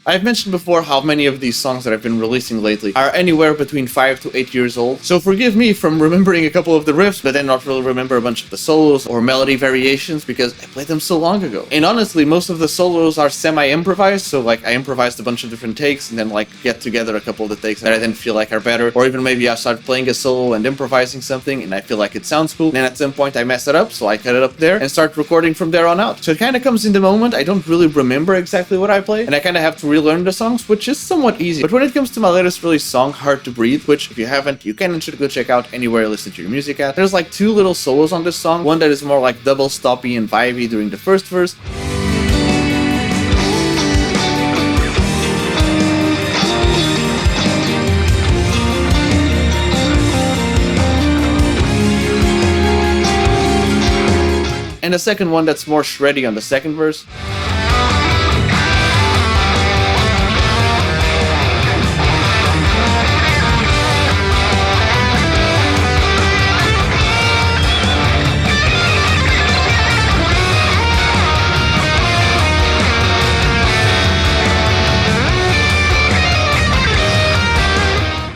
I've mentioned before how many of these songs that I've been releasing lately are anywhere between 5 to 8 years old, so forgive me from remembering a couple of the riffs but then not really remember a bunch of the solos or melody variations because I played them so long ago. And honestly, most of the solos are semi-improvised, so like I improvised a bunch of different takes and then like get together a couple of the takes that I then feel like are better, or even maybe I start playing a solo and improvising something and I feel like it sounds cool, and then at some point I mess it up, so I cut it up there and start recording from there on out. So it kind of comes in the moment. I don't really remember exactly what I play, and I kind of have to relearn the songs, which is somewhat easy. But when it comes to my latest release song, Hard to Breathe, which if you haven't, you can and should go check out anywhere you listen to your music at, there's like 2 little solos on this song, one that is more like double stoppy and vibey during the first verse, and a second one that's more shreddy on the second verse.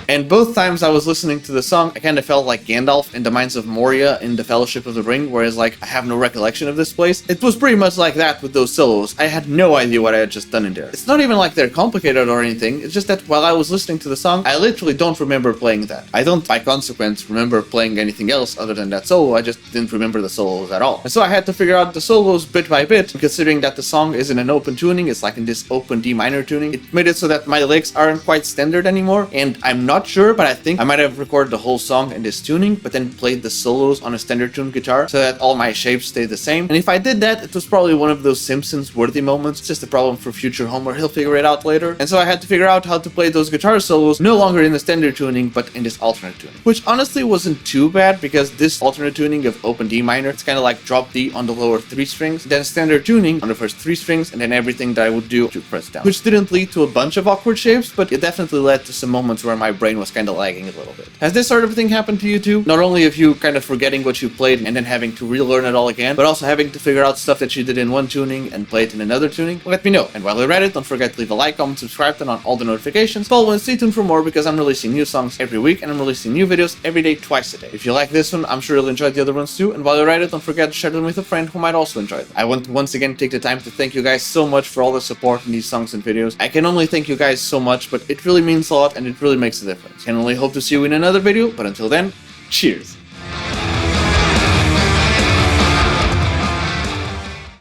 And both times I was listening to the song, I kind of felt like Gandalf in the Mines of Moria in the Fellowship of the Ring, whereas like I have no recollection of this place. It was pretty much like that with those solos. I had no idea what I had just done in there. It's not even like they're complicated or anything, it's just that while I was listening to the song, I literally don't remember playing that. I don't, by consequence, remember playing anything else other than that solo. I just didn't remember the solos at all. And so I had to figure out the solos bit by bit, and considering that the song is in an open tuning, it's like in this open D minor tuning, it made it so that my licks aren't quite standard anymore, and I'm not sure, but I think I might have recorded the whole song in this tuning, but then played the solos on a standard tuned guitar so that all my shapes stayed the same. And if I did that, it was probably one of those Simpsons worthy moments. It's just a problem for future Homer, he'll figure it out later. And so I had to figure out how to play those guitar solos no longer in the standard tuning, but in this alternate tuning. Which honestly wasn't too bad, because this alternate tuning of open D minor, it's kind of like drop D on the lower 3 strings, then standard tuning on the first 3 strings, and then everything that I would do to press down. Which didn't lead to a bunch of awkward shapes, but it definitely led to some moments where my brain was kind of lagging a little bit. Has this sort of thing happened to you too? Not only of you kind of forgetting what you played and then having to relearn it all again, but also having to figure out stuff that you did in one tuning and play it in another tuning? Let me know. And while you're at it, don't forget to leave a like, comment, subscribe, turn on all the notifications, follow and stay tuned for more, because I'm releasing new songs every week and I'm releasing new videos every day, twice a day. If you like this one, I'm sure you'll enjoy the other ones too, and while you're at it, don't forget to share them with a friend who might also enjoy them. I want to once again take the time to thank you guys so much for all the support in these songs and videos. I can only thank you guys so much, but it really means a lot and it really makes a difference. Can only hope to see you in another video, but until then, cheers!